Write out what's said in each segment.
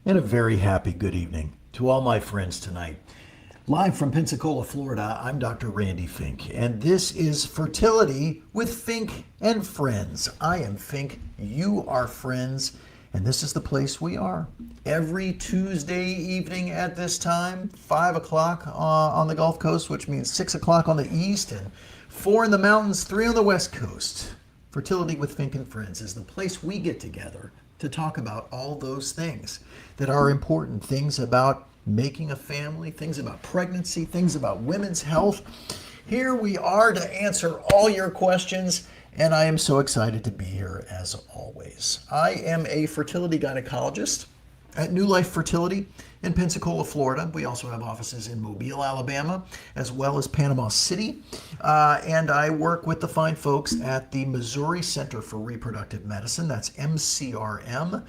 And a very happy good evening to all my friends tonight. Live from Pensacola, Florida, I'm Dr. Randy Fink, and this is Fertility with Fink and Friends. I am Fink, you are Friends, and this is the place we are. Every Tuesday evening at this time, 5 o'clock on the Gulf Coast, which means 6 o'clock on the East, and 4 in the mountains, 3 on the West Coast. Fertility with Fink and Friends is the place we get together to talk about all those things that are important, things about making a family, things about pregnancy, things about women's health. Here we are to answer all your questions, and I am so excited to be here as always. I am a fertility gynecologist at New Life Fertility in Pensacola, Florida. We also have offices in Mobile, Alabama, as well as Panama City. And I work with the fine folks at the Missouri Center for Reproductive Medicine, that's MCRM,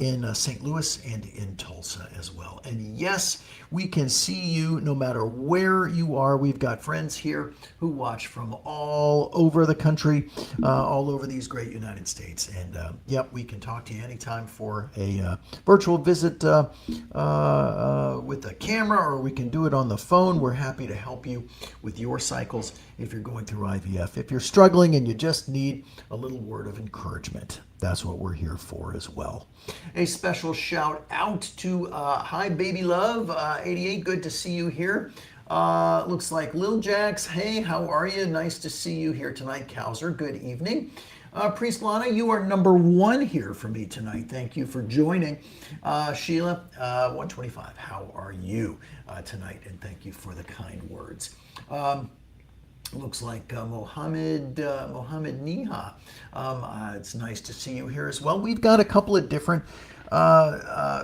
in St. Louis and in Tulsa as well. And yes, we can see you no matter where you are. We've got friends here who watch from all over the country, all over these great United States. And yep, we can talk to you anytime for a virtual visit with a camera, or we can do it on the phone. We're happy to help you with your cycles if you're going through IVF. If you're struggling and you just need a little word of encouragement, that's what we're here for as well. A special shout out to Hi Baby Love 88. Good to see you here. Looks like Lil Jax. Hey, how are you? Nice to see you here tonight. Kowser, good evening. Priest Lana, you are number 1 here for me tonight. Thank you for joining. Sheila, 125, how are you tonight? And thank you for the kind words. Looks like Mohammed Niha. It's nice to see you here as well. We've got a couple of different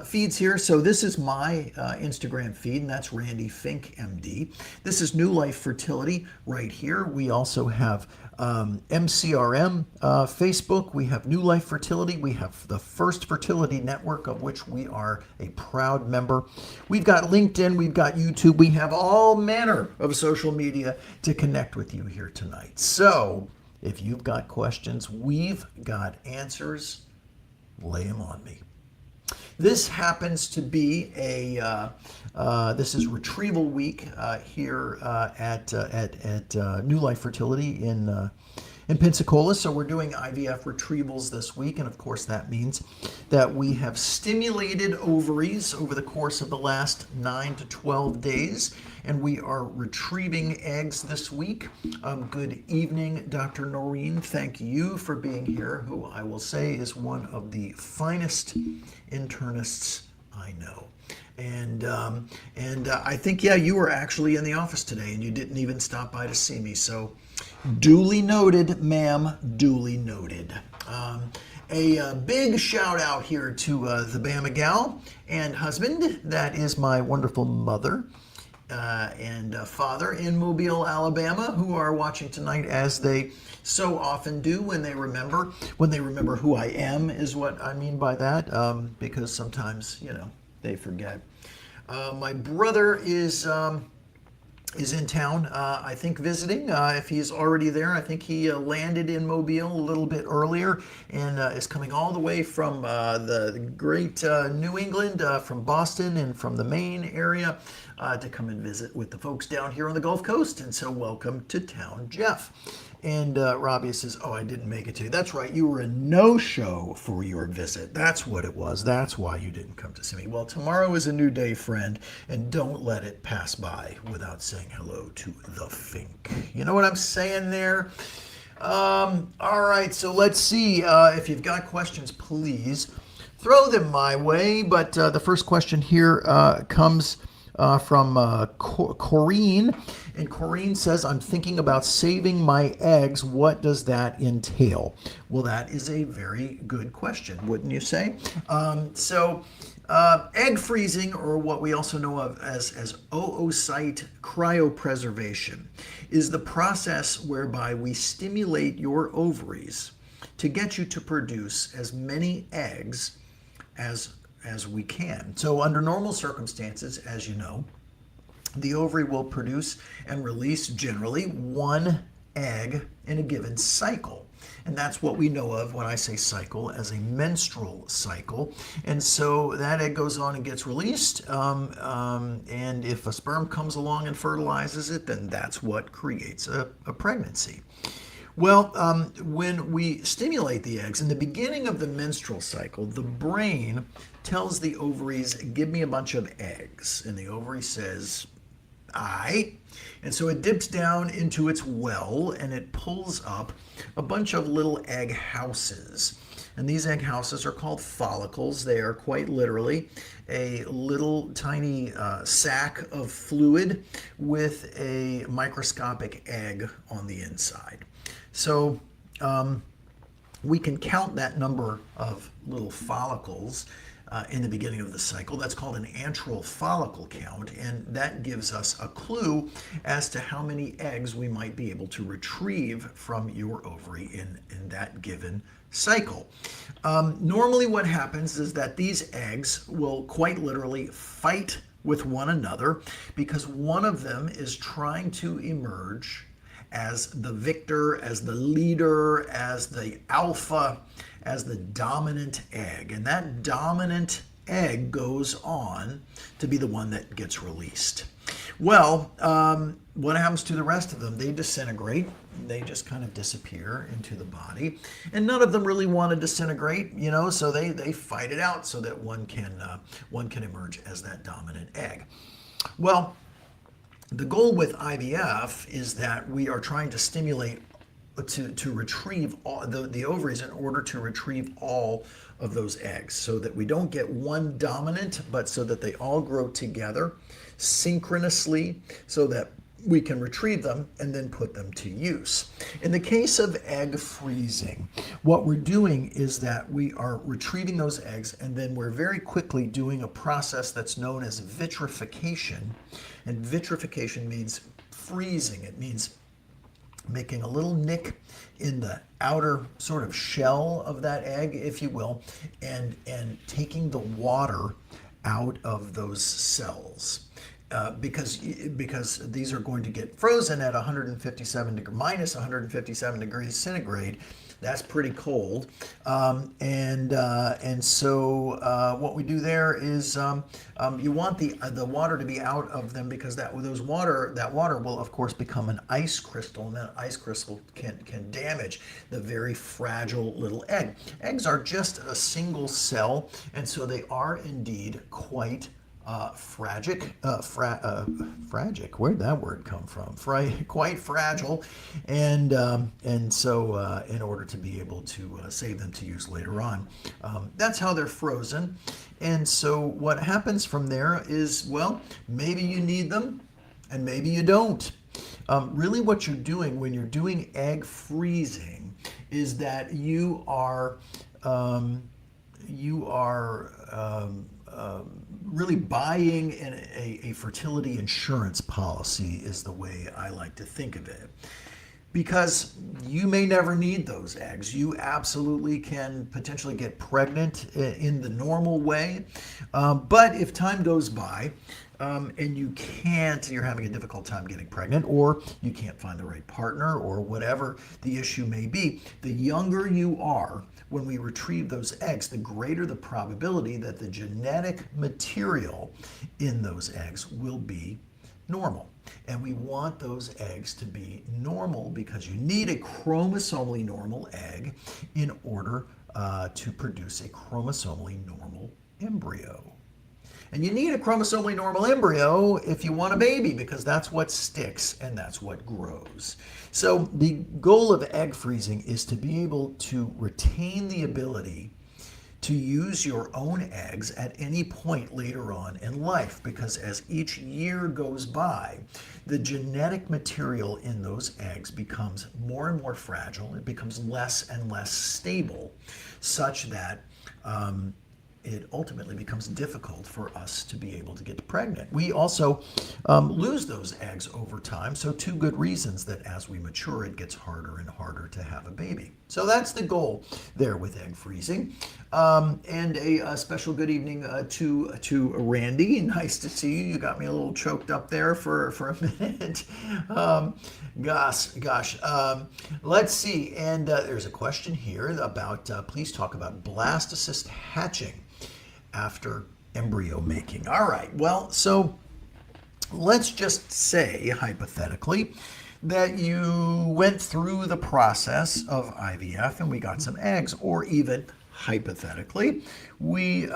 feeds here. So this is my Instagram feed, and that's Randy Fink, MD. This is New Life Fertility right here. We also have MCRM Facebook. We have New Life Fertility. We have the First Fertility Network, of which we are a proud member. We've got LinkedIn. We've got YouTube. We have all manner of social media to connect with you here tonight. So if you've got questions, we've got answers. Lay them on me. This happens to be this is Retrieval Week here at New Life Fertility in Pensacola. So we're doing IVF retrievals this week, and of course that means that we have stimulated ovaries over the course of the last 9 to 12 days, and we are retrieving eggs this week. Good evening, Dr. Noreen. Thank you for being here, who I will say is one of the finest internists I know. And I think, yeah, you were actually in the office today, and you didn't even stop by to see me. So duly noted, ma'am, duly noted. A big shout out here to the Bama gal and husband. That is my wonderful mother and father in Mobile, Alabama, who are watching tonight, as they so often do when they remember who I am, is what I mean by that, because sometimes, they forget. My brother is in town, I think, visiting. If he's already there, I think he landed in Mobile a little bit earlier, and is coming all the way from the great New England, from Boston and from the Maine area, to come and visit with the folks down here on the Gulf Coast. And so welcome to town, Jeff. And Robbie says, oh, I didn't make it to you. That's right. You were a no-show for your visit. That's what it was. That's why you didn't come to see me. Well, tomorrow is a new day, friend, and don't let it pass by without saying hello to the Fink. You know what I'm saying there? All right, so let's see. If you've got questions, please throw them my way. But the first question here comes from Corrine. And Corrine says, I'm thinking about saving my eggs. What does that entail? Well, that is a very good question, wouldn't you say? Egg freezing, or what we also know of as oocyte cryopreservation, is the process whereby we stimulate your ovaries to get you to produce as many eggs as we can. So under normal circumstances, as you know, the ovary will produce and release generally 1 egg in a given cycle. And that's what we know of when I say cycle as a menstrual cycle. And so that egg goes on and gets released. And if a sperm comes along and fertilizes it, then that's what creates a pregnancy. Well, when we stimulate the eggs in the beginning of the menstrual cycle, the brain tells the ovaries, give me a bunch of eggs. And the ovary says, I. And so it dips down into its well and it pulls up a bunch of little egg houses. And these egg houses are called follicles. They are quite literally a little tiny sac of fluid with a microscopic egg on the inside. So we can count that number of little follicles in the beginning of the cycle. That's called an antral follicle count, and that gives us a clue as to how many eggs we might be able to retrieve from your ovary in that given cycle. Normally what happens is that these eggs will quite literally fight with one another because one of them is trying to emerge as the victor, as the leader, as the alpha, as the dominant egg. And that dominant egg goes on to be the one that gets released. Well, what happens to the rest of them? They disintegrate. They just kind of disappear into the body. And none of them really want to disintegrate, so they fight it out so that one can emerge as that dominant egg. Well, the goal with IVF is that we are trying to stimulate to retrieve all, the ovaries in order to retrieve all of those eggs so that we don't get one dominant, but so that they all grow together synchronously so that we can retrieve them and then put them to use. In the case of egg freezing, what we're doing is that we are retrieving those eggs and then we're very quickly doing a process that's known as vitrification. And vitrification means freezing. It means making a little nick in the outer sort of shell of that egg, if you will, and taking the water out of those cells. Because these are going to get frozen at minus 157 degrees centigrade. That's pretty cold, and so what we do there is you want the water to be out of them because that water will of course become an ice crystal, and that ice crystal can damage the very fragile little egg. Eggs are just a single cell, and so they are indeed quite fragic. Where'd that word come from? Quite fragile, and so in order to be able to save them to use later on, that's how they're frozen. And so what happens from there is, well, maybe you need them, and maybe you don't. Really, what you're doing when you're doing egg freezing is that you are really buying a fertility insurance policy is the way I like to think of it. Because you may never need those eggs. You absolutely can potentially get pregnant in the normal way. But if time goes by and you're having a difficult time getting pregnant, or you can't find the right partner, or whatever the issue may be, the younger you are, when we retrieve those eggs, the greater the probability that the genetic material in those eggs will be normal. And we want those eggs to be normal because you need a chromosomally normal egg in order to produce a chromosomally normal embryo. And you need a chromosomally normal embryo if you want a baby, because that's what sticks and that's what grows. So the goal of egg freezing is to be able to retain the ability to use your own eggs at any point later on in life, because as each year goes by, the genetic material in those eggs becomes more and more fragile. It becomes less and less stable, such that it ultimately becomes difficult for us to be able to get pregnant. We also lose those eggs over time, so two good reasons that as we mature, it gets harder and harder to have a baby. So that's the goal there with egg freezing. And a special good evening to Randy. Nice to see you. You got me a little choked up there for a minute. Gosh. Let's see. And there's a question here about please talk about blastocyst hatching after embryo making. All right. Well, so let's just say, hypothetically, that you went through the process of IVF and we got some eggs, or even hypothetically, we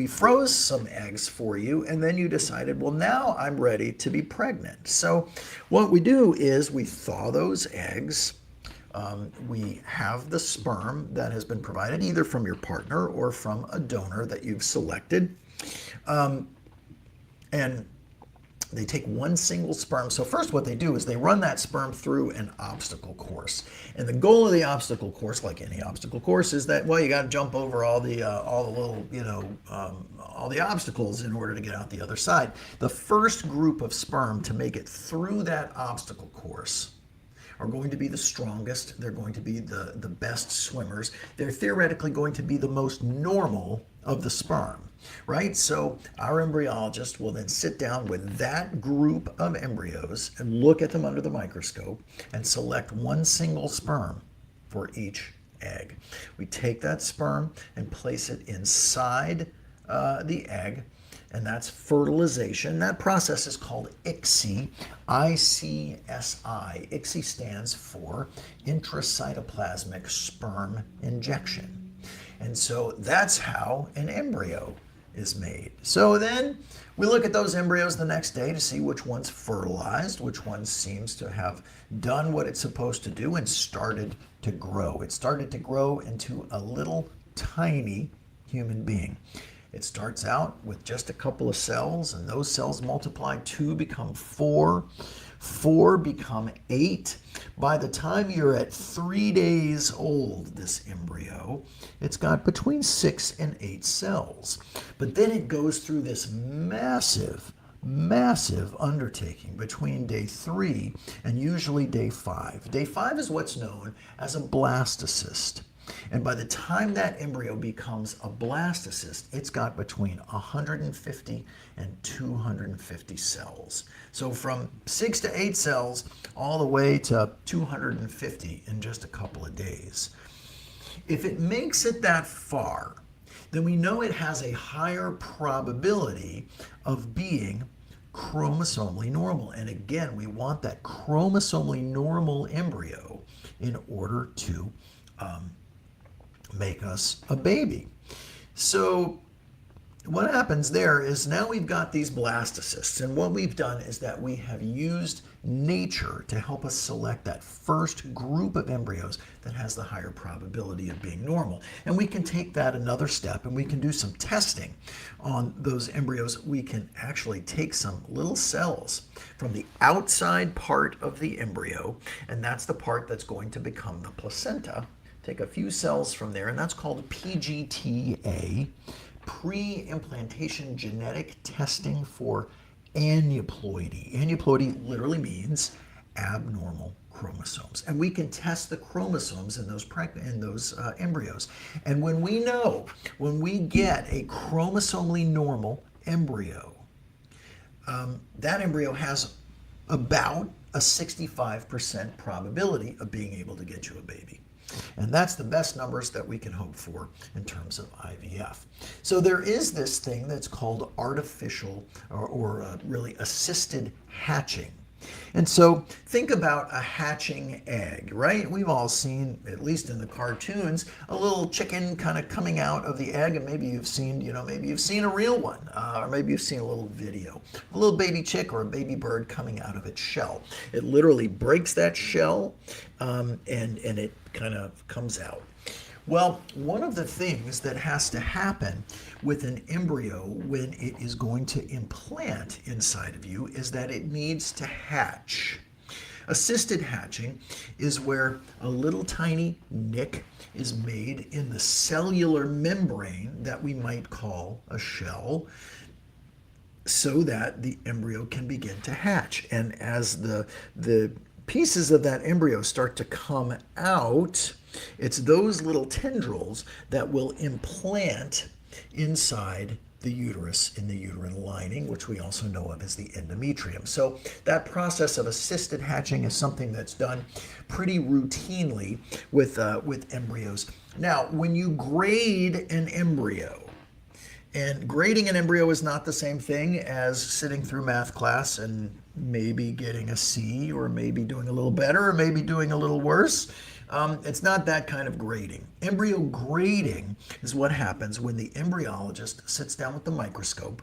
froze some eggs for you, and then you decided, well, now I'm ready to be pregnant. So what we do is we thaw those eggs. We have the sperm that has been provided either from your partner or from a donor that you've selected. And they take one single sperm. So first what they do is they run that sperm through an obstacle course. And the goal of the obstacle course, like any obstacle course, is that, well, you got to jump over all the little, all the obstacles in order to get out the other side. The first group of sperm to make it through that obstacle course are going to be the strongest. They're going to be the best swimmers. They're theoretically going to be the most normal of the sperm, right? So our embryologist will then sit down with that group of embryos and look at them under the microscope and select one single sperm for each egg. We take that sperm and place it inside the egg, and that's fertilization. That process is called ICSI, I-C-S-I. ICSI stands for intracytoplasmic sperm injection. And so that's how an embryo is made. So then we look at those embryos the next day to see which one's fertilized, which one seems to have done what it's supposed to do and started to grow. It started to grow into a little tiny human being. It starts out with just a couple of cells, and those cells multiply. 2 become 4, 4 become 8. By the time you're at 3 days old, this embryo, it's got between 6 and 8 cells. But then it goes through this massive undertaking between day 3 and usually day 5. Day 5 is what's known as a blastocyst. And by the time that embryo becomes a blastocyst, it's got between 150 and 250 cells. So from 6 to 8 cells all the way to 250 in just a couple of days. If it makes it that far, then we know it has a higher probability of being chromosomally normal. And again, we want that chromosomally normal embryo in order to make us a baby. So what happens there is now we've got these blastocysts, and what we've done is that we have used nature to help us select that first group of embryos that has the higher probability of being normal. And we can take that another step, and we can do some testing on those embryos. We can actually take some little cells from the outside part of the embryo, and that's the part that's going to become the placenta. Take a few cells from there, and that's called PGTA, pre-implantation genetic testing for aneuploidy. Aneuploidy literally means abnormal chromosomes, and we can test the chromosomes in those embryos. And when we get a chromosomally normal embryo, that embryo has about a 65% probability of being able to get you a baby. And that's the best numbers that we can hope for in terms of IVF. So there is this thing that's called artificial or really assisted hatching. And so think about a hatching egg, right? We've all seen, at least in the cartoons, a little chicken kind of coming out of the egg, and maybe you've seen, maybe you've seen a real one, or maybe you've seen a little video. A little baby chick or a baby bird coming out of its shell. It literally breaks that shell, and it kind of comes out. Well, one of the things that has to happen with an embryo when it is going to implant inside of you is that it needs to hatch. Assisted hatching is where a little tiny nick is made in the cellular membrane that we might call a shell, so that the embryo can begin to hatch. And as the pieces of that embryo start to come out, it's those little tendrils that will implant inside the uterus in the uterine lining, which we also know of as the endometrium. So that process of assisted hatching is something that's done pretty routinely with embryos. Now, when you grade an embryo, and grading an embryo is not the same thing as sitting through math class and maybe getting a C, or maybe doing a little better, or maybe doing a little worse. It's not that kind of grading. Embryo grading is what happens when the embryologist sits down with the microscope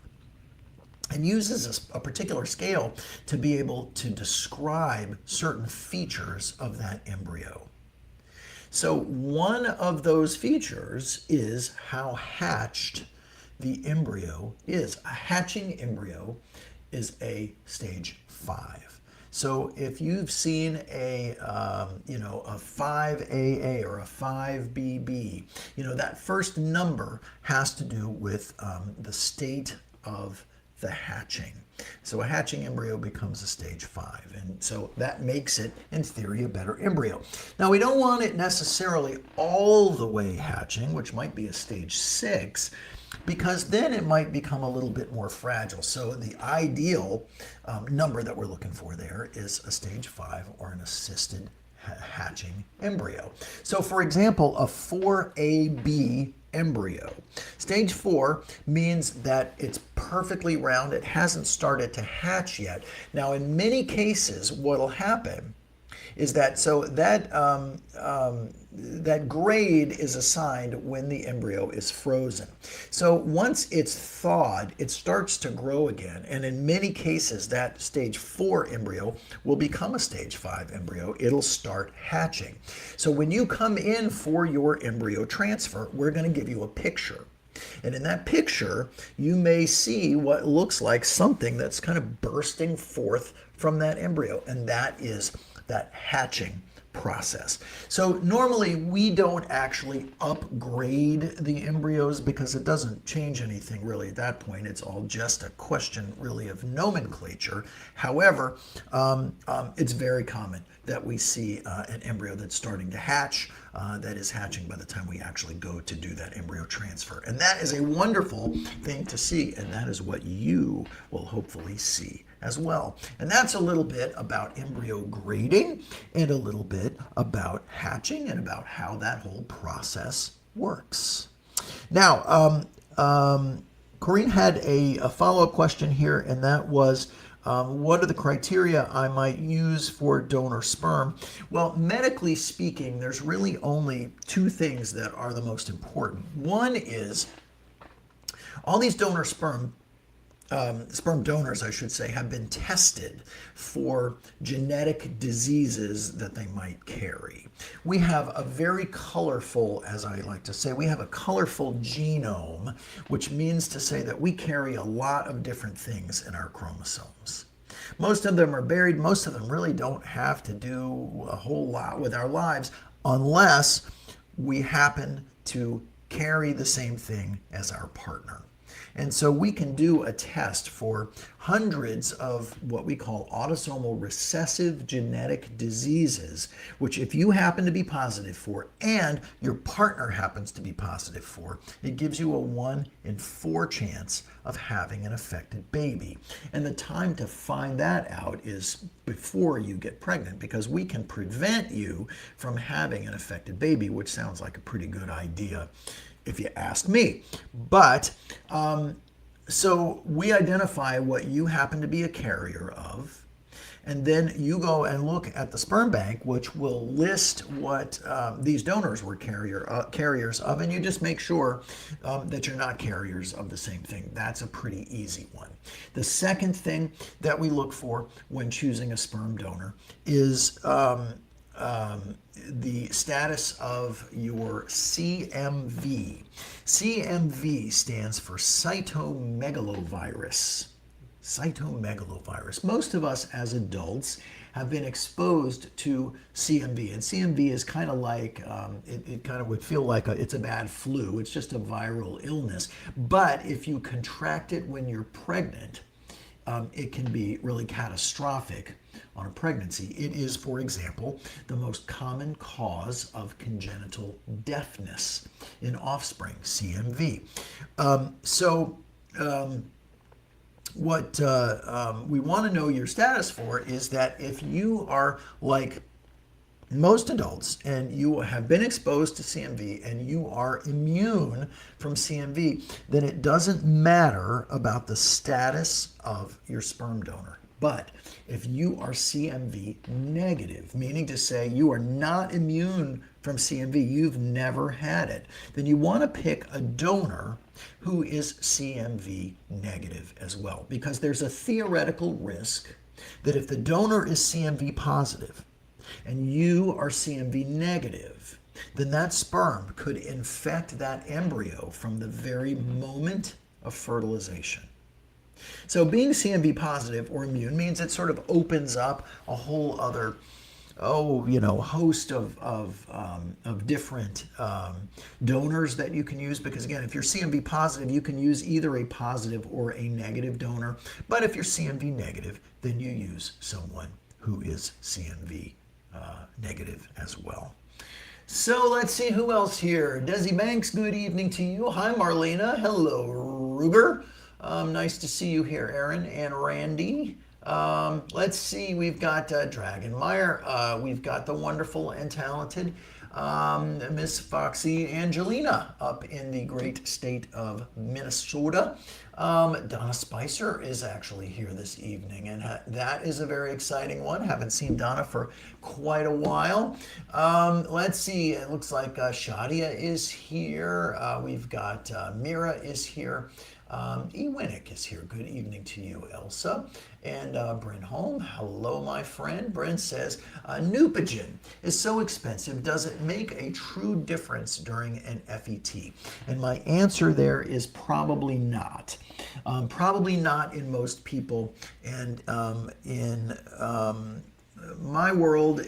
and uses a particular scale to be able to describe certain features of that embryo. So one of those features is how hatched the embryo is. A hatching embryo is a stage 5. So if you've seen a 5AA or a 5BB, that first number has to do with the state of the hatching. So a hatching embryo becomes a stage 5, and so that makes it, in theory, a better embryo. Now, we don't want it necessarily all the way hatching, which might be a stage 6, because then it might become a little bit more fragile. So the ideal number that we're looking for there is a stage 5 or an assisted hatching embryo. So for example, a 4AB embryo. Stage 4 means that it's perfectly round. It hasn't started to hatch yet. Now, in many cases, what'll happen is that that grade is assigned when the embryo is frozen. So once it's thawed, it starts to grow again, and in many cases that stage 4 embryo will become a stage 5 embryo. It'll start hatching. So when you come in for your embryo transfer, we're going to give you a picture. And in that picture, you may see what looks like something that's kind of bursting forth from that embryo, and that is that hatching process. So normally we don't actually upgrade the embryos because it doesn't change anything really at that point. It's all just a question really of nomenclature. However, it's very common that we see an embryo that's starting to hatch, that is hatching by the time we actually go to do that embryo transfer. And that is a wonderful thing to see, and that is what you will hopefully see as well. And that's a little bit about embryo grading and a little bit about hatching and about how that whole process works. Now, Corinne had a follow-up question here, and that was, what are the criteria I might use for donor sperm? Well, medically speaking, there's really only two things that are the most important. One is all these donor sperm donors, I should say, have been tested for genetic diseases that they might carry. We have a very colorful, as I like to say, we have a colorful genome, which means to say that we carry a lot of different things in our chromosomes. Most of them are buried. Most of them really don't have to do a whole lot with our lives unless we happen to carry the same thing as our partner. And so we can do a test for hundreds of what we call autosomal recessive genetic diseases, which if you happen to be positive for and your partner happens to be positive for, it gives you a 1 in 4 chance of having an affected baby. And the time to find that out is before you get pregnant, because we can prevent you from having an affected baby, which sounds like a pretty good idea if you ask me. But so we identify what you happen to be a carrier of, and then you go and look at the sperm bank, which will list what these donors were carriers of, and you just make sure that you're not carriers of the same thing. That's a pretty easy one. The second thing that we look for when choosing a sperm donor is the status of your CMV. CMV stands for cytomegalovirus. Cytomegalovirus. Most of us as adults have been exposed to CMV. And CMV is kind of like, it kind of would feel like it's a bad flu. It's just a viral illness. But if you contract it when you're pregnant, it can be really catastrophic on a pregnancy. It is, for example, the most common cause of congenital deafness in offspring, CMV. What we want to know your status for is that if you are like most adults and you have been exposed to CMV and you are immune from CMV, then it doesn't matter about the status of your sperm donor. But if you are CMV negative, meaning to say you are not immune from CMV, you've never had it, then you want to pick a donor who is CMV negative as well, because there's a theoretical risk that if the donor is CMV positive and you are CMV negative, then that sperm could infect that embryo from the very moment of fertilization. So being CMV positive or immune means it sort of opens up a whole other host of different donors that you can use, because again, if you're CMV positive, you can use either a positive or a negative donor. But if you're CMV negative, then you use someone who is CMV negative as well. So let's see who else here. Desi Banks, good evening to you. Hi, Marlena. Hello, Ruger. Nice to see you here, Aaron and Randy. Let's see, we've got Dragon Meyer. We've got the wonderful and talented Miss Foxy Angelina up in the great state of Minnesota. Donna Spicer is actually here this evening, and that is a very exciting one. Haven't seen Donna for quite a while. Let's see, it looks like Shadia is here. We've got Mira is here. E. Winnick is here. Good evening to you, Elsa. And Bryn Holm, hello, my friend. Bryn says, Neupogen is so expensive. Does it make a true difference during an FET? And my answer there is probably not. Probably not in most people. And in my world,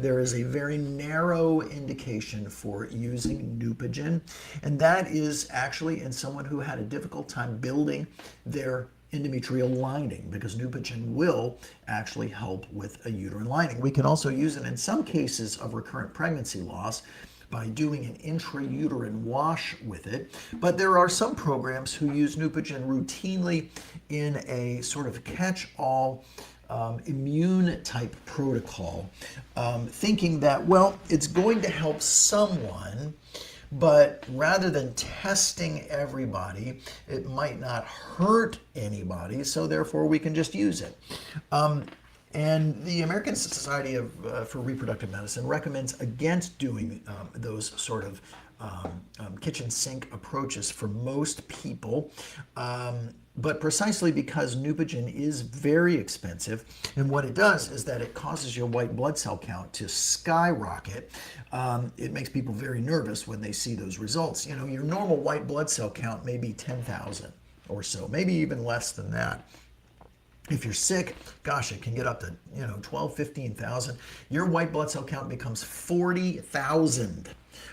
there is a very narrow indication for using Neupogen, and that is actually in someone who had a difficult time building their endometrial lining, because Neupogen will actually help with a uterine lining. We can also use it in some cases of recurrent pregnancy loss by doing an intrauterine wash with it. But there are some programs who use Neupogen routinely in a sort of catch-all immune type protocol, thinking that, well, it's going to help someone, but rather than testing everybody, it might not hurt anybody, so therefore we can just use it. And the American Society for Reproductive Medicine recommends against doing those sort of kitchen sink approaches for most people, but precisely because Neupogen is very expensive, and what it does is that it causes your white blood cell count to skyrocket. It makes people very nervous when they see those results. You know, your normal white blood cell count may be 10,000 or so, maybe even less than that. If you're sick, gosh, it can get up to 12, 15,000. Your white blood cell count becomes 40,000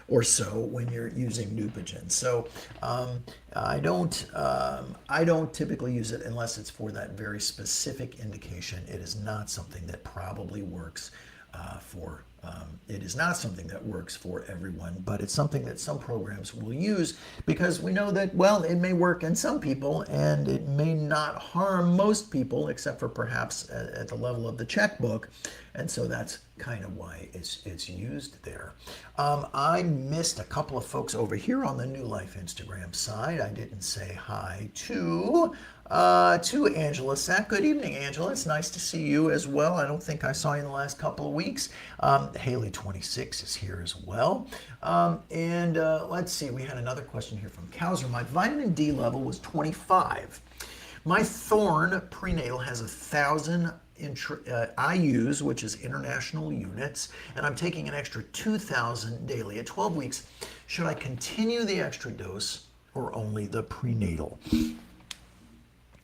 or so when you're using Neupogen. So I don't typically use it unless it's for that very specific indication. It is not something that probably works it is not something that works for everyone, but it's something that some programs will use because we know that, well, it may work in some people and it may not harm most people, except for perhaps at the level of the checkbook. And so that's kind of why it's used there. I missed a couple of folks over here on the New Life Instagram side. I didn't say hi to Angela Sack. Good evening, Angela. It's nice to see you as well. I don't think I saw you in the last couple of weeks. Haley26 is here as well. Let's see, we had another question here from Kowser. My vitamin D level was 25. My Thorne prenatal has 1,000 IUs, which is international units, and I'm taking an extra 2,000 daily at 12 weeks. Should I continue the extra dose or only the prenatal?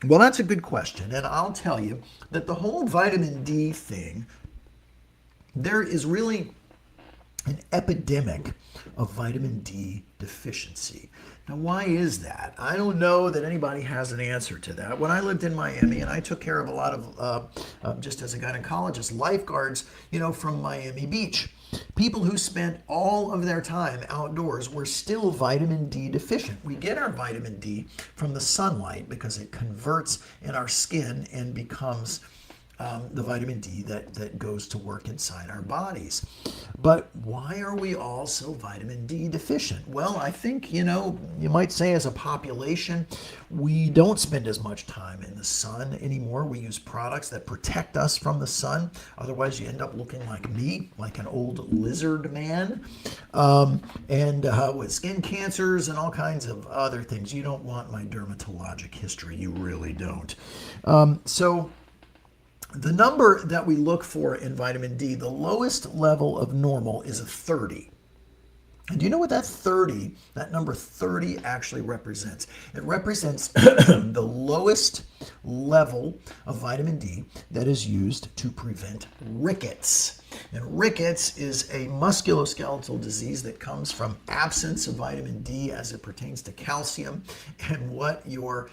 Well, that's a good question, and I'll tell you that the whole vitamin D thing there is really an epidemic of vitamin D deficiency. Now, why is that? I don't know that anybody has an answer to that. When I lived in Miami, and I took care of a lot of, just as a gynecologist, lifeguards, from Miami Beach, people who spent all of their time outdoors were still vitamin D deficient. We get our vitamin D from the sunlight because it converts in our skin and becomes the vitamin D that goes to work inside our bodies. But why are we all so vitamin D deficient? Well, I think, you might say as a population, we don't spend as much time in the sun anymore. We use products that protect us from the sun. Otherwise, you end up looking like me, like an old lizard man, and with skin cancers and all kinds of other things. You don't want my dermatologic history. You really don't. So the number that we look for in vitamin D, the lowest level of normal is a 30. And do you know what that number 30 actually represents? It represents the lowest level of vitamin D that is used to prevent rickets. And rickets is a musculoskeletal disease that comes from absence of vitamin D as it pertains to calcium and what your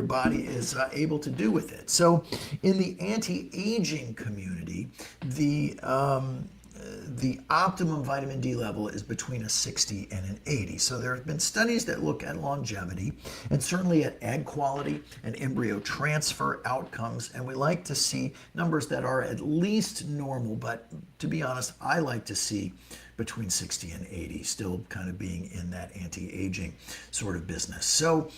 body is able to do with it. So in the anti-aging community, the optimum vitamin D level is between a 60 and an 80. So there have been studies that look at longevity and certainly at egg quality and embryo transfer outcomes. And we like to see numbers that are at least normal, but to be honest, I like to see between 60 and 80, still kind of being in that anti-aging sort of business. So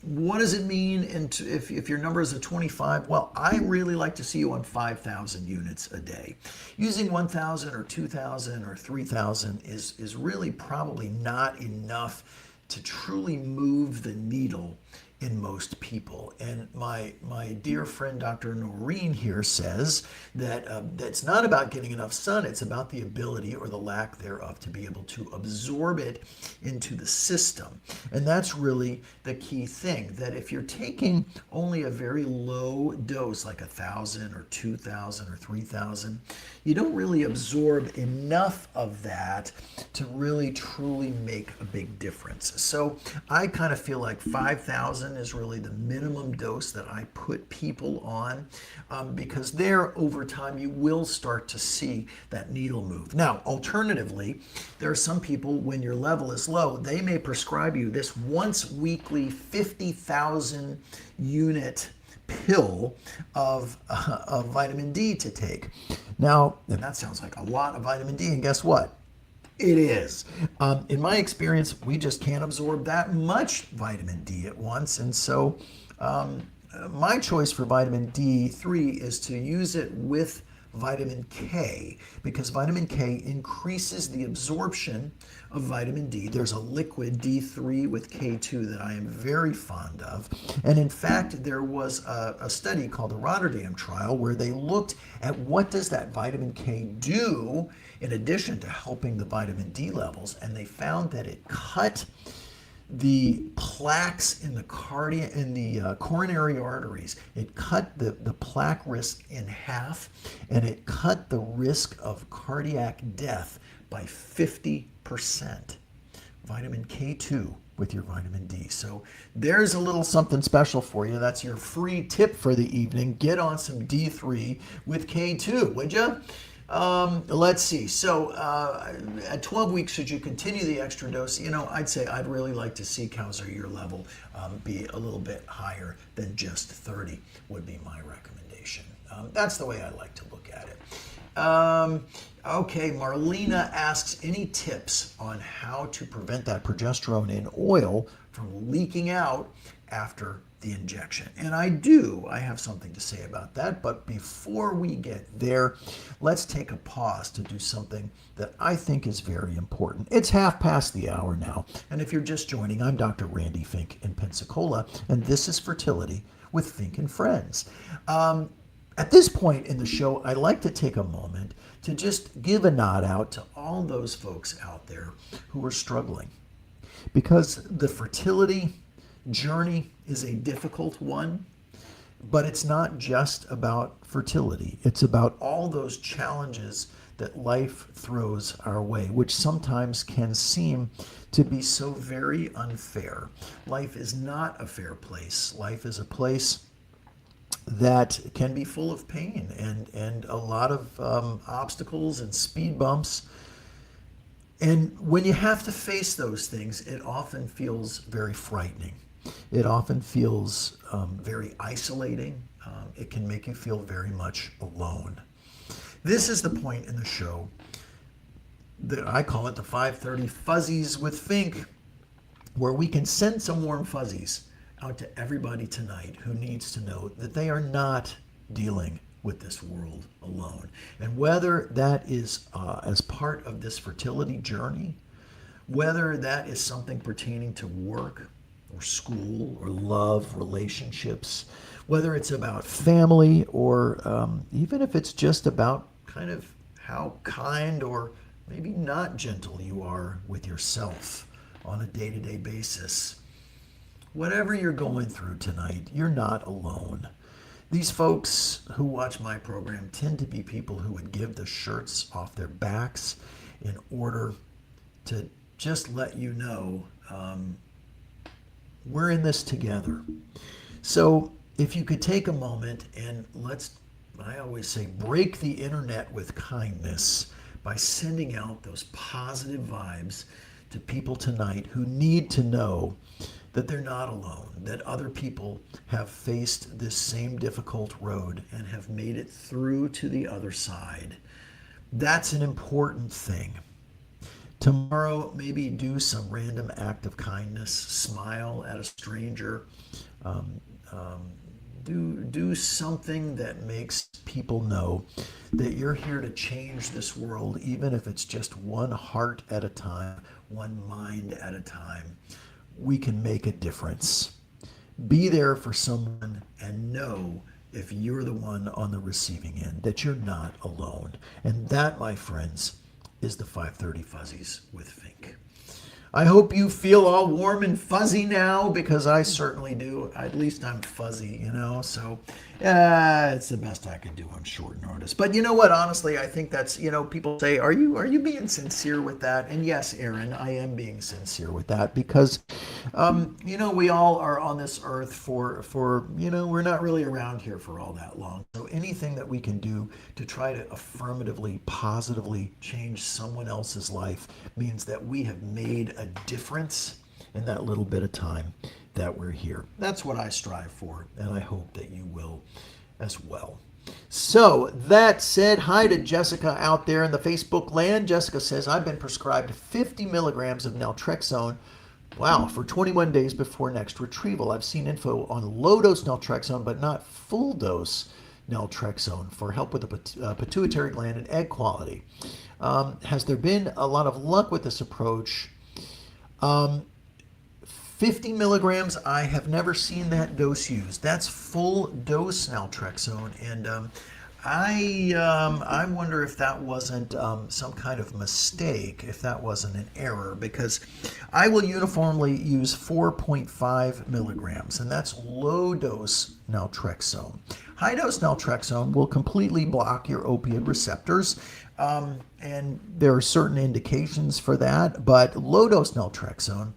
what does it mean if your number is a 25? Well, I really like to see you on 5,000 units a day. Using 1,000 or 2,000 or 3,000 is really probably not enough to truly move the needle in most people. And my dear friend Dr. Noreen here says that it's not about getting enough sun, it's about the ability or the lack thereof to be able to absorb it into the system. And that's really the key thing, that if you're taking only a very low dose, like 1,000 or 2,000 or 3,000, you don't really absorb enough of that to really truly make a big difference. So I kind of feel like 5,000 is really the minimum dose that I put people on, because there over time you will start to see that needle move. Now, alternatively, there are some people, when your level is low, they may prescribe you this once weekly 50,000 unit pill of vitamin D to take. Now, and that sounds like a lot of vitamin D, and guess what? It is. In my experience, we just can't absorb that much vitamin D at once. And so my choice for vitamin D3 is to use it with vitamin K, because vitamin K increases the absorption of vitamin D. There's a liquid D3 with K2 that I am very fond of. And in fact, there was a study called the Rotterdam trial where they looked at what does that vitamin K do in addition to helping the vitamin D levels, and they found that it cut the plaques in the coronary arteries. It cut the plaque risk in half, and it cut the risk of cardiac death by 50%. Vitamin K2 with your vitamin D. So there's a little something special for you. That's your free tip for the evening. Get on some D3 with K2, would you? Let's see. So at 12 weeks, should you continue the extra dose? I'd say I'd really like to see your level be a little bit higher than just 30 would be my recommendation. That's the way I like to look at it. Okay, Marlena asks, any tips on how to prevent that progesterone in oil from leaking out after the injection? And I have something to say about that, but before we get there, let's take a pause to do something that I think is very important. It's 1:30 now, and if you're just joining, I'm Dr. Randy Fink in Pensacola, and this is Fertility with Fink and Friends. At this point in the show, I'd like to take a moment to just give a nod out to all those folks out there who are struggling, because the fertility journey is a difficult one. But it's not just about fertility. It's about all those challenges that life throws our way, which sometimes can seem to be so very unfair. Life is not a fair place. Life is a place that can be full of pain and a lot of obstacles and speed bumps. And when you have to face those things, it often feels very frightening. It often feels very isolating. It can make you feel very much alone. This is the point in the show that I call it the 5:30 Fuzzies with Fink, where we can send some warm fuzzies out to everybody tonight who needs to know that they are not dealing with this world alone. And whether that is as part of this fertility journey, whether that is something pertaining to work or school or love, relationships, whether it's about family or even if it's just about kind of how kind or maybe not gentle you are with yourself on a day-to-day basis. Whatever you're going through tonight, you're not alone. These folks who watch my program tend to be people who would give the shirts off their backs in order to just let you know we're in this together. So if you could take a moment and I always say, break the internet with kindness by sending out those positive vibes to people tonight who need to know that they're not alone, that other people have faced this same difficult road and have made it through to the other side. That's an important thing. Tomorrow, maybe do some random act of kindness, smile at a stranger, do something that makes people know that you're here to change this world, even if it's just one heart at a time, one mind at a time. We can make a difference. Be there for someone and know if you're the one on the receiving end that you're not alone. And that, my friends, is the 5:30 Fuzzies with Fink. I hope you feel all warm and fuzzy now, because I certainly do. At least I'm fuzzy, so it's the best I can do on short notice. But you know what? Honestly, I think that's, people say, are you being sincere with that? And yes, Aaron, I am being sincere with that, because, we all are on this earth for we're not really around here for all that long. So anything that we can do to try to affirmatively, positively change someone else's life means that we have made a difference in that little bit of time that we're here. That's what I strive for, and I hope that you will as well. So that said, hi to Jessica out there in the Facebook land. Jessica says, I've been prescribed 50 milligrams of naltrexone, for 21 days before next retrieval. I've seen info on low-dose naltrexone, but not full-dose naltrexone for help with the pituitary gland and egg quality. Has there been a lot of luck with this approach? 50 milligrams, I have never seen that dose used. That's full dose naltrexone, and I wonder if that wasn't some kind of mistake, if that wasn't an error, because I will uniformly use 4.5 milligrams, and that's low dose naltrexone. High dose naltrexone will completely block your opioid receptors, and there are certain indications for that, but low dose naltrexone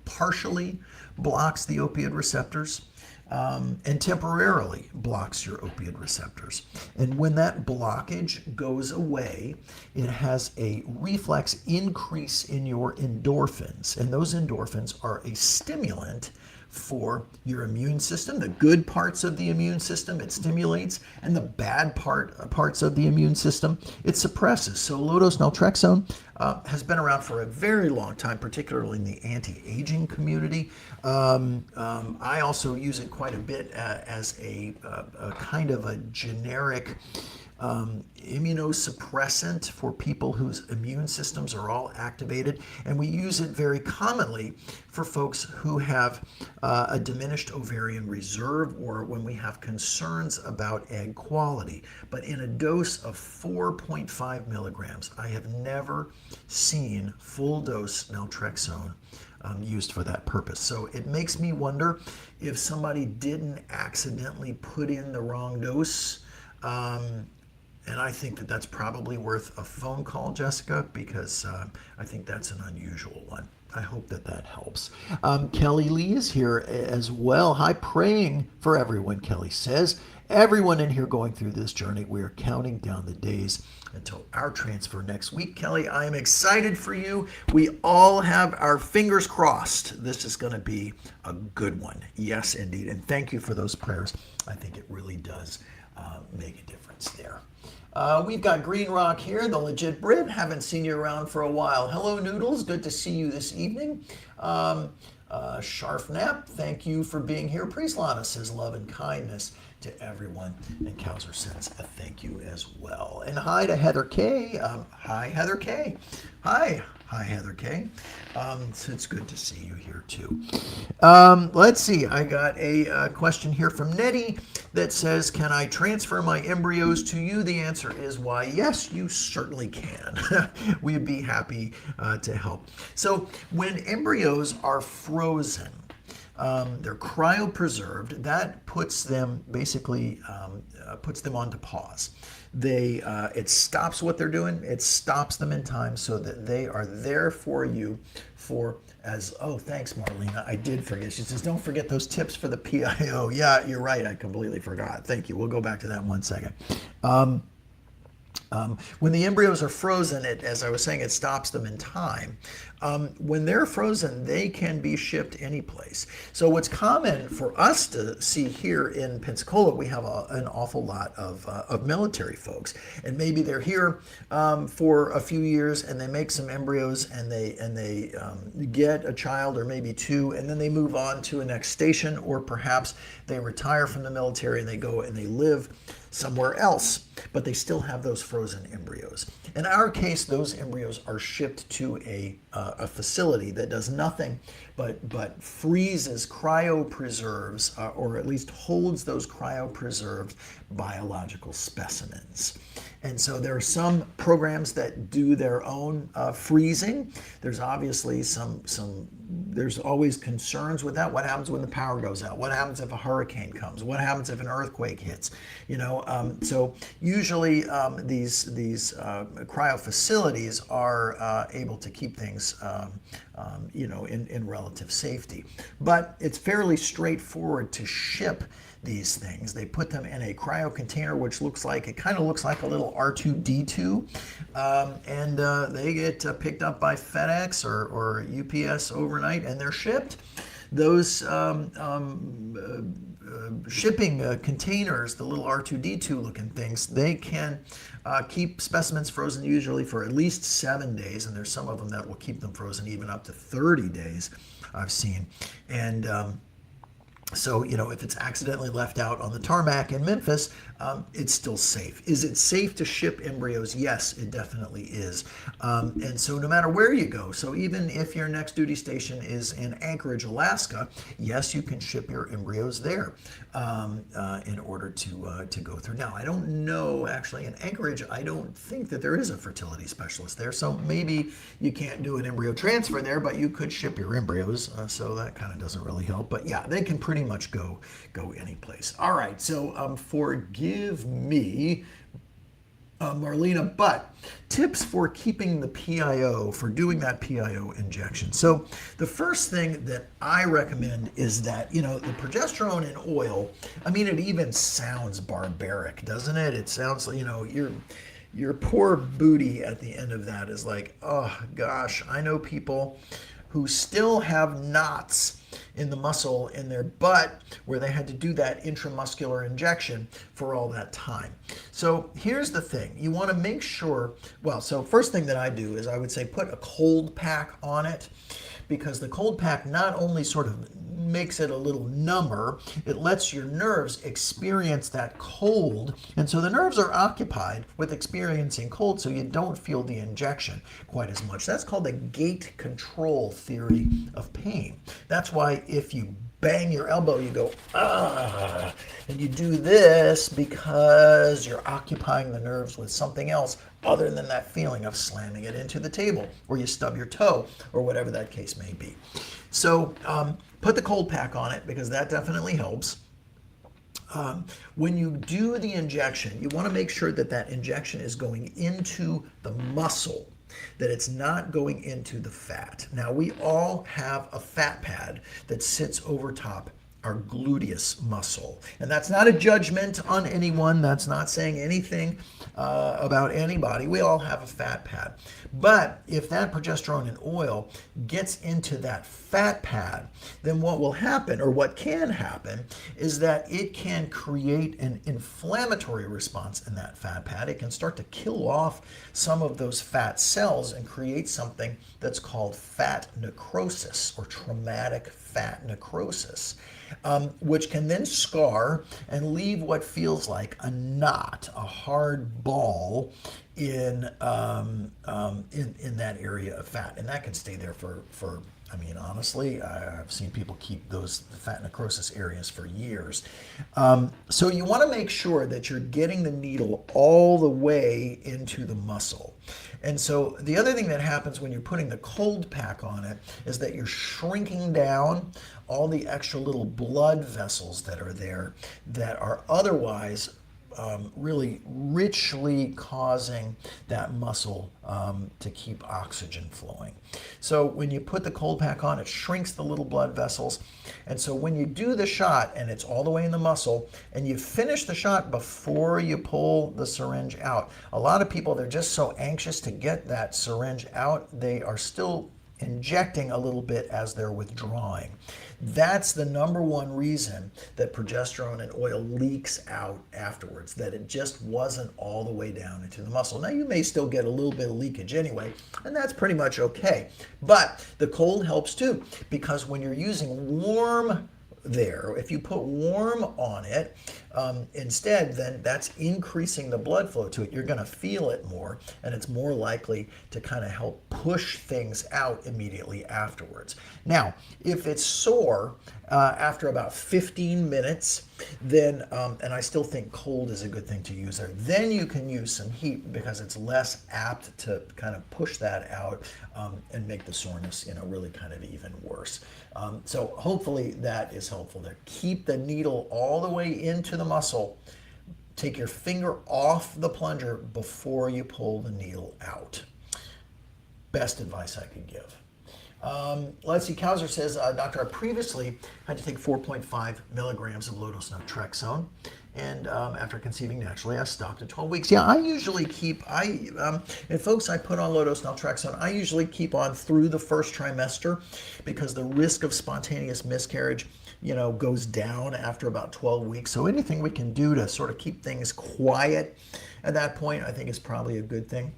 partially blocks the opioid receptors and temporarily blocks your opioid receptors. And when that blockage goes away, it has a reflex increase in your endorphins. And those endorphins are a stimulant for your immune system. The good parts of the immune system it stimulates, and the bad parts of the immune system it suppresses. So low-dose naltrexone has been around for a very long time, particularly in the anti-aging community. I also use it quite a bit as a kind of a generic immunosuppressant for people whose immune systems are all activated, and we use it very commonly for folks who have a diminished ovarian reserve or when we have concerns about egg quality. But in a dose of 4.5 milligrams, I have never seen full dose naltrexone used for that purpose. So it makes me wonder if somebody didn't accidentally put in the wrong dose. And I think that that's probably worth a phone call, Jessica, because I think that's an unusual one. I hope that that helps. Kelly Lee is here as well. Hi, praying for everyone, Kelly says. Everyone in here going through this journey, we are counting down the days until our transfer next week. Kelly, I am excited for you. We all have our fingers crossed. This is going to be a good one. Yes, indeed. And thank you for those prayers. I think it really does make a difference there. We've got Green Rock here, the legit Brit. Haven't seen you around for a while. Hello, Noodles. Good to see you this evening. Sharf Nap, thank you for being here. Priest Lana says love and kindness to everyone. And Kowser sends a thank you as well. And hi to Heather K. Hi, Heather K. Hi. Hi, Heather K. It's good to see you here too. Let's see. I got a question here from Nettie that says, can I transfer my embryos to you? The answer is why, yes, you certainly can. We'd be happy to help. So when embryos are frozen, they're cryopreserved. That puts them basically puts them onto pause. It stops what they're doing. It stops them in time so that they are there for you thanks, Marlena. I did forget. She says, don't forget those tips for the PIO. Yeah, you're right. I completely forgot. Thank you. We'll go back to that in 1 second. When the embryos are frozen, as I was saying, it stops them in time. When they're frozen, they can be shipped any place. So what's common for us to see here in Pensacola, we have an awful lot of military folks, and maybe they're here for a few years, and they make some embryos, and they get a child or maybe two, and then they move on to a next station, or perhaps they retire from the military and they go and they live somewhere else, but they still have those frozen embryos. In our case, those embryos are shipped to a facility that does nothing but freezes, cryopreserves, or at least holds those cryopreserved biological specimens. And so there are some programs that do their own freezing. There's obviously there's always concerns with that. What happens when the power goes out? What happens if a hurricane comes? What happens if an earthquake hits? So usually these cryo facilities are able to keep things in relative safety. But it's fairly straightforward to ship these things. They put them in a cryo container, which kind of looks like a little R2-D2, and they get picked up by FedEx or UPS overnight, and they're shipped. Those shipping containers, the little R2-D2 looking things, they can keep specimens frozen usually for at least 7 days, and there's some of them that will keep them frozen even up to 30 days, I've seen. And so, if it's accidentally left out on the tarmac in Memphis, it's still safe. Is it safe to ship embryos? Yes, it definitely is. And so no matter where you go, so even if your next duty station is in Anchorage, Alaska, yes, you can ship your embryos there in order to go through. Now, I don't know, actually, in Anchorage, I don't think that there is a fertility specialist there. So maybe you can't do an embryo transfer there, but you could ship your embryos. So that kind of doesn't really help. But yeah, they can pretty much go any place. All right, so forgive me, Marlena, but tips for keeping the PIO, for doing that PIO injection. So the first thing that I recommend is that, the progesterone in oil, it even sounds barbaric, doesn't it? It sounds, your poor booty at the end of that is like, oh gosh, I know people who still have knots in the muscle in their butt where they had to do that intramuscular injection for all that time. So here's the thing. You want to make sure, well, so first thing that I do is I would say put a cold pack on it, because the cold pack not only sort of makes it a little number, it lets your nerves experience that cold. And so the nerves are occupied with experiencing cold, so you don't feel the injection quite as much. That's called the gate control theory of pain. That's why if you bang your elbow, you go, ah, and you do this because you're occupying the nerves with something else other than that feeling of slamming it into the table, or you stub your toe, or whatever that case may be. So put the cold pack on it, because that definitely helps. When you do the injection, you want to make sure that that injection is going into the muscle, that it's not going into the fat. Now, we all have a fat pad that sits over top our gluteus muscle. And that's not a judgment on anyone. That's not saying anything about anybody. We all have a fat pad. But if that progesterone and oil gets into that fat pad, then what will happen, or what can happen, is that it can create an inflammatory response in that fat pad. It can start to kill off some of those fat cells and create something that's called fat necrosis, or traumatic fat necrosis, which can then scar and leave what feels like a knot, a hard ball in that area of fat, and that can stay there for I mean, honestly, I've seen people keep those fat necrosis areas for years. So you want to make sure that you're getting the needle all the way into the muscle. And so the other thing that happens when you're putting the cold pack on it is that you're shrinking down all the extra little blood vessels that are there that are otherwise really richly causing that muscle to keep oxygen flowing. So when you put the cold pack on, it shrinks the little blood vessels. And so when you do the shot and it's all the way in the muscle, and you finish the shot before you pull the syringe out, a lot of people, they're just so anxious to get that syringe out, they are still injecting a little bit as they're withdrawing. That's the number one reason that progesterone and oil leaks out afterwards, that it just wasn't all the way down into the muscle. Now, you may still get a little bit of leakage anyway, and that's pretty much okay. But the cold helps too, because when you're using warm there, if you put warm on it instead, then that's increasing the blood flow to it. You're going to feel it more, and it's more likely to kind of help push things out immediately afterwards. Now, if it's sore after about 15 minutes, then, and I still think cold is a good thing to use there, then you can use some heat, because it's less apt to kind of push that out and make the soreness, really kind of even worse. So hopefully that is helpful there. Keep the needle all the way into the muscle. Take your finger off the plunger before you pull the needle out. Best advice I could give. Let's see, Kauser says, Doctor, I previously had to take 4.5 milligrams of low-dose naltrexone, and after conceiving naturally, I stopped at 12 weeks. Yeah, I usually keep, and folks I put on low-dose naltrexone, I usually keep on through the first trimester, because the risk of spontaneous miscarriage, goes down after about 12 weeks. So anything we can do to sort of keep things quiet at that point, I think is probably a good thing.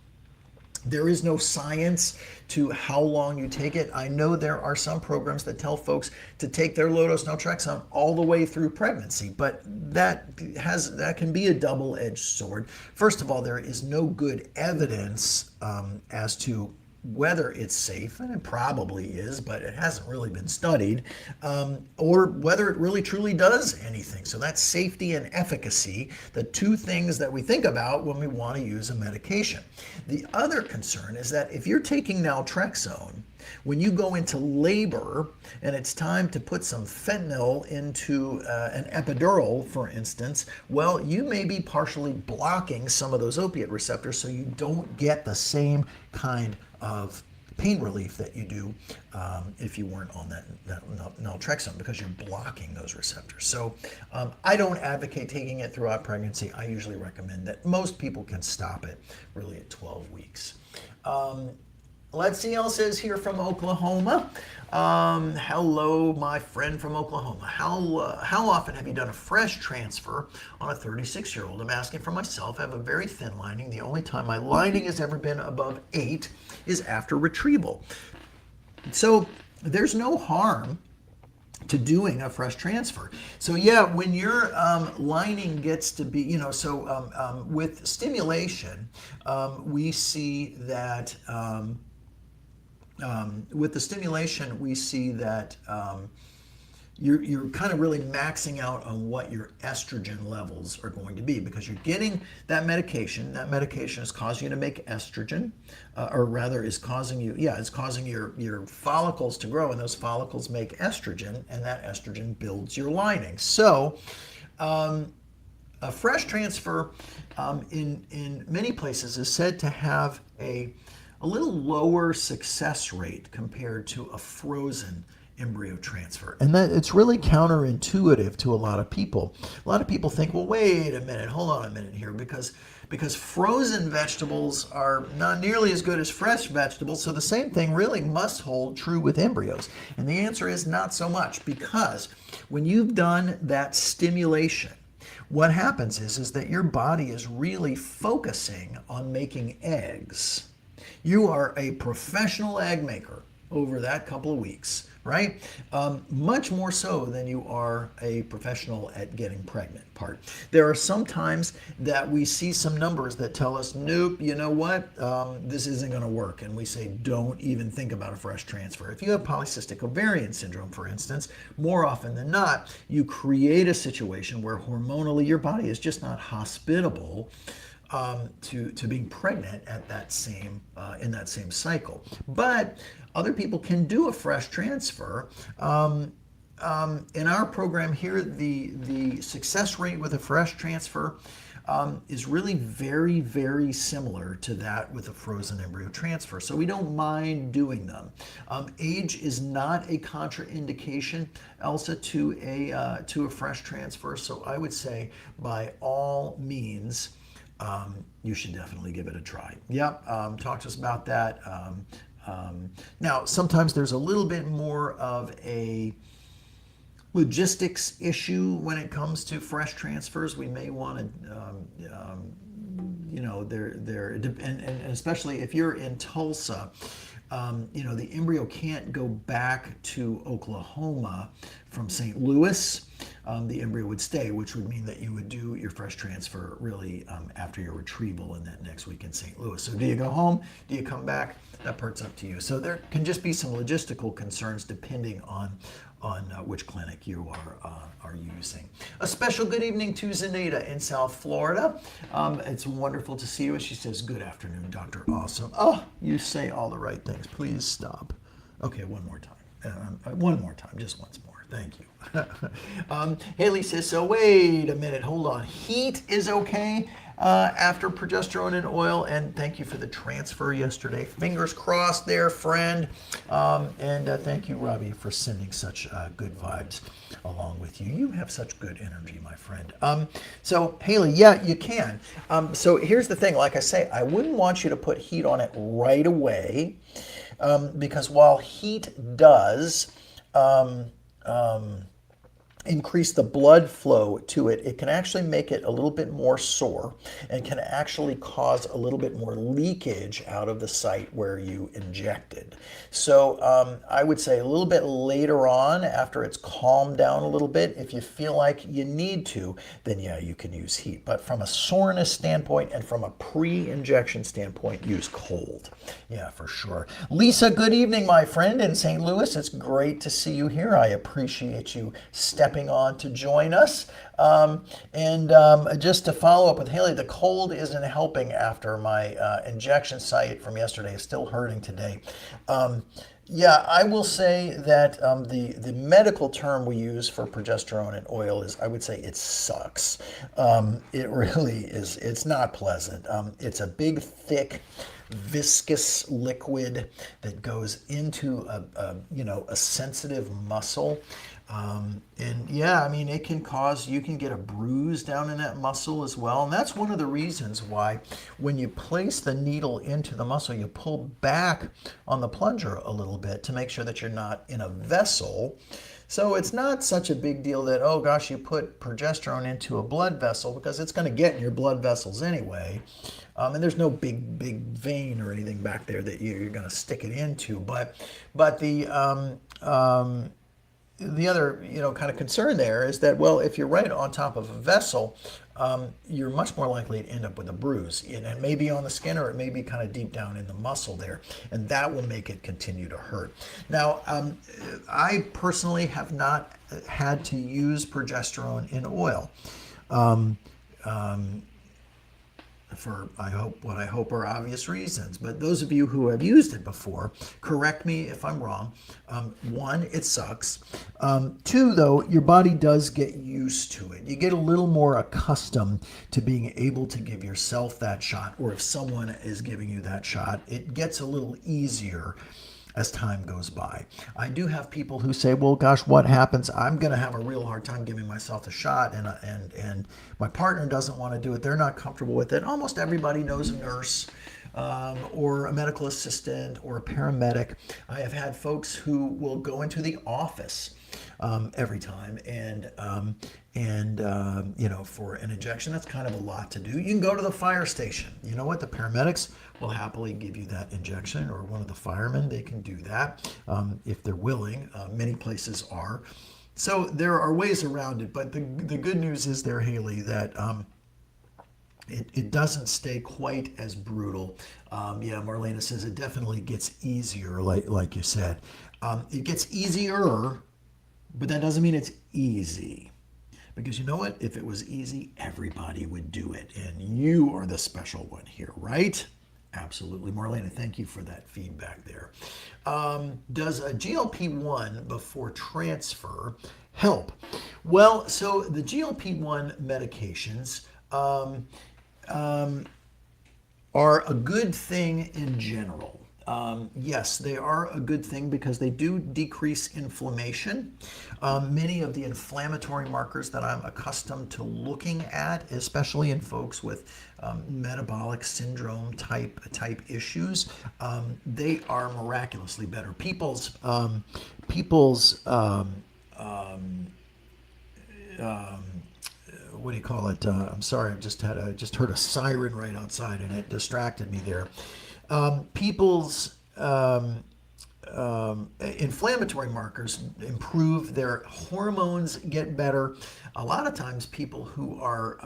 There is no science to how long you take it. I know there are some programs that tell folks to take their low-dose naltrexone all the way through pregnancy, but that can be a double-edged sword. First of all, there is no good evidence as to whether it's safe, and it probably is, but it hasn't really been studied, or whether it really truly does anything. So that's safety and efficacy, the two things that we think about when we want to use a medication. The other concern is that if you're taking naltrexone, when you go into labor and it's time to put some fentanyl into an epidural, for instance, well, you may be partially blocking some of those opiate receptors, so you don't get the same kind of pain relief that you do if you weren't on that naltrexone, because you're blocking those receptors. So I don't advocate taking it throughout pregnancy. I usually recommend that most people can stop it really at 12 weeks. Let's see, El says here from Oklahoma. Hello, my friend from Oklahoma. How often have you done a fresh transfer on a 36-year-old? I'm asking for myself. I have a very thin lining. The only time my lining has ever been above 8 is after retrieval. So there's no harm to doing a fresh transfer. So yeah, when your lining gets to be, with stimulation, we see that you're kind of really maxing out on what your estrogen levels are going to be, because you're getting that medication. That medication is causing you to make estrogen, or rather is causing it's causing your follicles to grow, and those follicles make estrogen, and that estrogen builds your lining. So a fresh transfer in many places is said to have a little lower success rate compared to a frozen embryo transfer. And that it's really counterintuitive to a lot of people. A lot of people think, well, wait a minute, hold on a minute here, because frozen vegetables are not nearly as good as fresh vegetables, so the same thing really must hold true with embryos. And the answer is not so much, because when you've done that stimulation, what happens is that your body is really focusing on making eggs. You are a professional egg maker over that couple of weeks, right? Much more so than you are a professional at getting pregnant part. There are some times that we see some numbers that tell us, nope, you know what, this isn't going to work. And we say, don't even think about a fresh transfer. If you have polycystic ovarian syndrome, for instance, more often than not, you create a situation where hormonally your body is just not hospitable to being pregnant at that same in that same cycle. But other people can do a fresh transfer. In our program here, the success rate with a fresh transfer is really very, very similar to that with a frozen embryo transfer. So we don't mind doing them. Age is not a contraindication, Elsa, to a fresh transfer. So I would say by all means, you should definitely give it a try. Yep, talk to us about that. Now, sometimes there's a little bit more of a logistics issue when it comes to fresh transfers. We may want to, and especially if you're in Tulsa, the embryo can't go back to Oklahoma from St. Louis. The embryo would stay, which would mean that you would do your fresh transfer really after your retrieval in that next week in St. Louis. So do you go home? Do you come back? That part's up to you. So there can just be some logistical concerns depending on which clinic you are using. A special good evening to Zenaida in South Florida. It's wonderful to see you. And she says, good afternoon, Dr. Awesome. Oh, you say all the right things. Please stop. Okay, one more time. One more time, just once more. Thank you. Haley says, so wait a minute, hold on. Heat is okay after progesterone and oil, and thank you for the transfer yesterday. Fingers crossed there, friend. And thank you, Robbie, for sending such good vibes along with you. You have such good energy, my friend. So Haley, yeah, you can. So here's the thing, like I say, I wouldn't want you to put heat on it right away, because while heat does increase the blood flow to it, it can actually make it a little bit more sore and can actually cause a little bit more leakage out of the site where you injected. So I would say a little bit later on, after it's calmed down a little bit, if you feel like you need to, then yeah, you can use heat. But from a soreness standpoint and from a pre-injection standpoint, use cold. Yeah, for sure. Lisa, good evening, my friend in St. Louis. It's great to see you here. I appreciate you stepping on to join us. Just to follow up with Haley, the cold isn't helping after my injection site from yesterday is still hurting today. Yeah, I will say that the medical term we use for progesterone and oil is, I would say, it sucks. It really is. It's not pleasant. It's a big, thick, viscous liquid that goes into a sensitive muscle. And yeah, I mean, it can cause, you can get a bruise down in that muscle as well. And that's one of the reasons why when you place the needle into the muscle, you pull back on the plunger a little bit to make sure that you're not in a vessel. So it's not such a big deal that, oh gosh, you put progesterone into a blood vessel, because it's going to get in your blood vessels anyway. And there's no big vein or anything back there that you're going to stick it into. But the other, kind of concern there is that, well, if you're right on top of a vessel, you're much more likely to end up with a bruise. And it may be on the skin, or it may be kind of deep down in the muscle there, and that will make it continue to hurt. Now, I personally have not had to use progesterone in oil. For what I hope are obvious reasons. But those of you who have used it before, correct me if I'm wrong. One, it sucks. Two, though, your body does get used to it. You get a little more accustomed to being able to give yourself that shot, or if someone is giving you that shot, it gets a little easier as time goes by. I do have people who say, well, gosh, what happens? I'm going to have a real hard time giving myself a shot, and my partner doesn't want to do it. They're not comfortable with it. Almost everybody knows a nurse or a medical assistant or a paramedic. I have had folks who will go into the office every time, and for an injection, that's kind of a lot to do. You can go to the fire station. You know what? The paramedics will happily give you that injection, or one of the firemen, they can do that if they're willing. Many places are. So there are ways around it, but the good news is there, Haley, that it doesn't stay quite as brutal. Marlena says it definitely gets easier, like you said. It gets easier, but that doesn't mean it's easy. Because you know what? If it was easy, everybody would do it. And you are the special one here, right? Absolutely. Marlena, thank you for that feedback there. Does a GLP-1 before transfer help? Well, so the GLP-1 medications are a good thing in general. Yes, they are a good thing because they do decrease inflammation. Many of the inflammatory markers that I'm accustomed to looking at, especially in folks with metabolic syndrome type issues, they are miraculously better. People's what do you call it? I'm sorry, I just heard a siren right outside, and it distracted me there. People's inflammatory markers improve, their hormones get better. A lot of times people who are,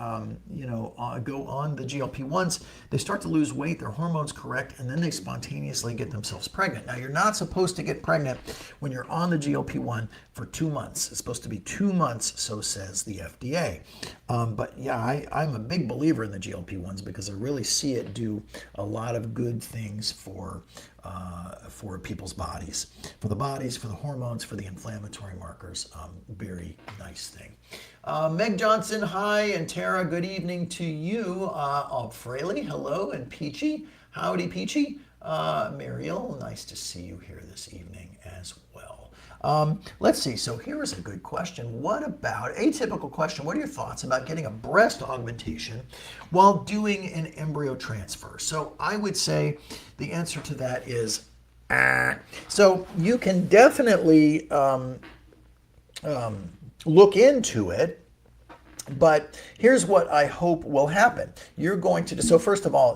go on the GLP-1s, they start to lose weight, their hormones correct, and then they spontaneously get themselves pregnant. Now, you're not supposed to get pregnant when you're on the GLP-1 for 2 months. It's supposed to be 2 months, so says the FDA. But yeah, I'm a big believer in the GLP-1s because I really see it do a lot of good things for people's bodies, for the hormones, for the inflammatory markers. Very nice thing. Meg Johnson, hi, and Tara, good evening to you. Fraley, hello, and Peachy, howdy, Peachy. Mariel, nice to see you here this evening as well. Let's see, so here is a good question. What about, atypical question, what are your thoughts about getting a breast augmentation while doing an embryo transfer? So I would say the answer to that is, so you can definitely look into it, but here's what I hope will happen. You're going to, so first of all,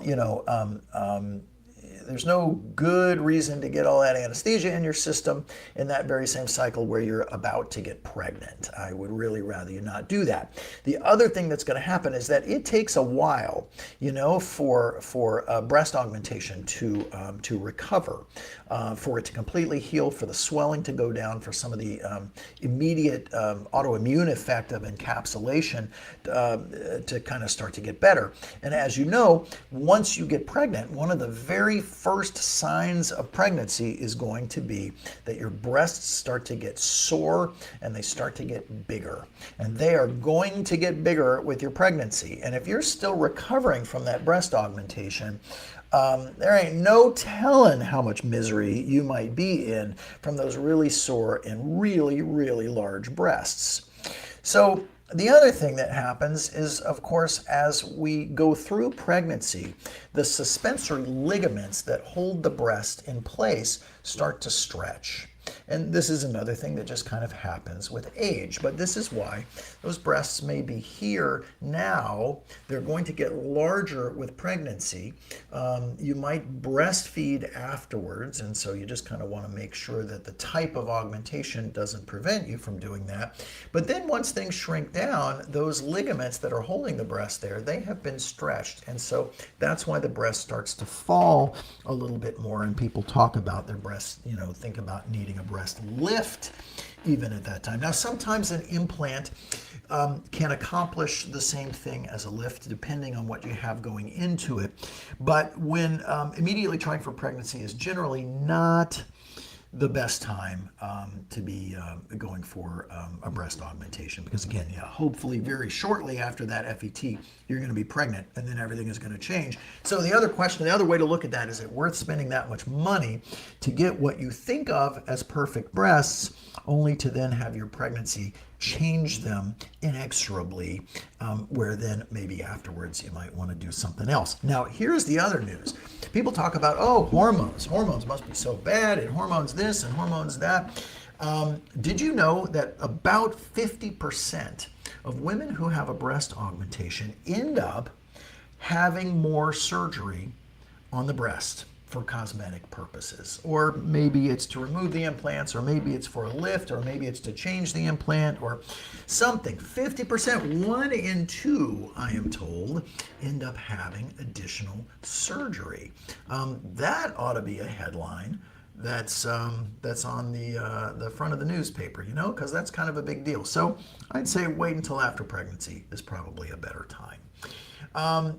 there's no good reason to get all that anesthesia in your system in that very same cycle where you're about to get pregnant. I would really rather you not do that. The other thing that's going to happen is that it takes a while, for breast augmentation to recover, for it to completely heal, for the swelling to go down, for some of the immediate autoimmune effect of encapsulation to kind of start to get better. And as you know, once you get pregnant, one of the very first signs of pregnancy is going to be that your breasts start to get sore and they start to get bigger. And they are going to get bigger with your pregnancy. And if you're still recovering from that breast augmentation, There ain't no telling how much misery you might be in from those really sore and really, really large breasts. So the other thing that happens is, of course, as we go through pregnancy, the suspensory ligaments that hold the breast in place start to stretch. And this is another thing that just kind of happens with age. But this is why those breasts may be here now. They're going to get larger with pregnancy. You might breastfeed afterwards. And so you just kind of want to make sure that the type of augmentation doesn't prevent you from doing that. But then once things shrink down, those ligaments that are holding the breast there, they have been stretched. And so that's why the breast starts to fall a little bit more. And people talk about their breasts, think about needing a breast lift even at that time. Now, sometimes an implant can accomplish the same thing as a lift depending on what you have going into it. But when immediately trying for pregnancy is generally not the best time to be going for a breast augmentation, because again, hopefully very shortly after that FET, you're going to be pregnant, and then everything is going to change. So the other way to look at that, is it worth spending that much money to get what you think of as perfect breasts, only to then have your pregnancy change them inexorably, where then maybe afterwards you might want to do something else. Now, here's the other news. People talk about, hormones. Hormones must be so bad, and hormones this and hormones that. Did you know that about 50% of women who have a breast augmentation end up having more surgery on the breast for cosmetic purposes? Or maybe it's to remove the implants, or maybe it's for a lift, or maybe it's to change the implant or something. 50%, 1 in 2, I am told, end up having additional surgery. That ought to be a headline that's on the front of the newspaper, because that's kind of a big deal. So I'd say wait until after pregnancy is probably a better time.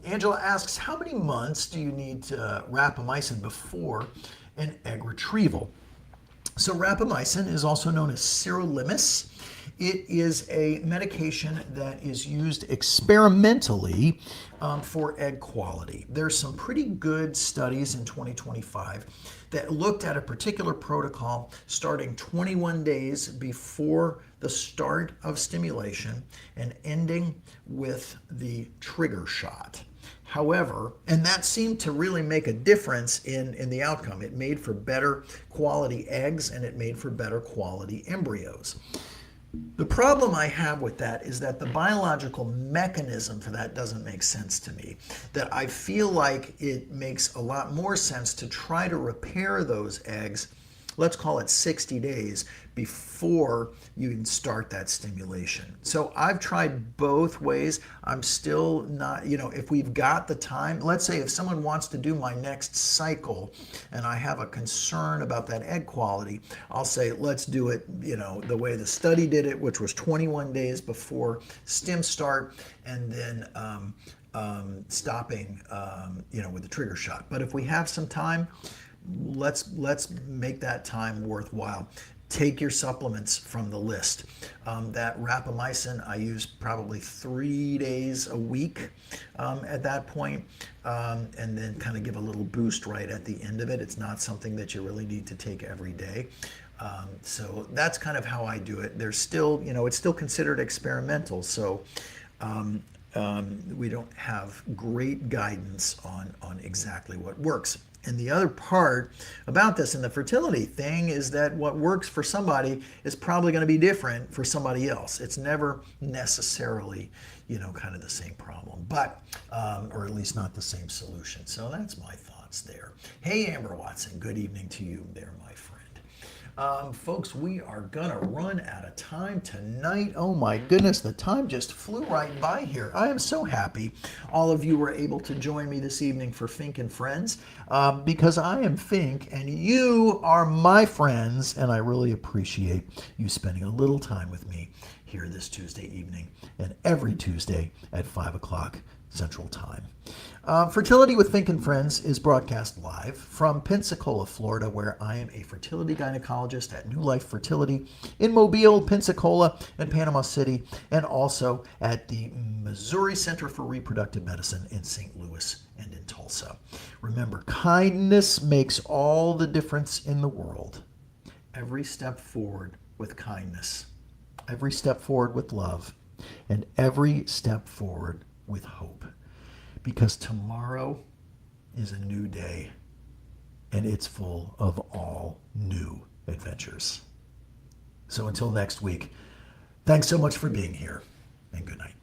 Angela asks, how many months do you need rapamycin before an egg retrieval? So rapamycin is also known as sirolimus. It is a medication that is used experimentally for egg quality. There's some pretty good studies in 2025 that looked at a particular protocol starting 21 days before the start of stimulation and ending with the trigger shot. However, and that seemed to really make a difference in the outcome. It made for better quality eggs, and it made for better quality embryos. The problem I have with that is that the biological mechanism for that doesn't make sense to me. That I feel like it makes a lot more sense to try to repair those eggs, let's call it 60 days, before you can start that stimulation. So I've tried both ways. I'm still not, if we've got the time, let's say if someone wants to do my next cycle and I have a concern about that egg quality, I'll say, let's do it, the way the study did it, which was 21 days before stim start, and then stopping, with the trigger shot. But if we have some time, let's make that time worthwhile. Take your supplements from the list. That rapamycin, I use probably 3 days a week at that point, and then kind of give a little boost right at the end of it. It's not something that you really need to take every day. So that's kind of how I do it. There's still, it's still considered experimental, so we don't have great guidance on exactly what works. And the other part about this and the fertility thing is that what works for somebody is probably going to be different for somebody else. It's never necessarily, kind of the same problem, but, or at least not the same solution. So that's my thoughts there. Hey, Amber Watson, good evening to you there, my friend. Folks, we are gonna run out of time tonight. Oh my goodness, the time just flew right by here. I am so happy all of you were able to join me this evening for Fink and Friends, because I am Fink and you are my friends, and I really appreciate you spending a little time with me here this Tuesday evening and every Tuesday at 5 o'clock Central Time. Fertility with Fink and Friends is broadcast live from Pensacola, Florida, where I am a fertility gynecologist at New Life Fertility in Mobile, Pensacola, and Panama City, and also at the Missouri Center for Reproductive Medicine in St. Louis and in Tulsa. Remember, kindness makes all the difference in the world. Every step forward with kindness, every step forward with love, and every step forward with hope. Because tomorrow is a new day, and it's full of all new adventures. So until next week, thanks so much for being here, and good night.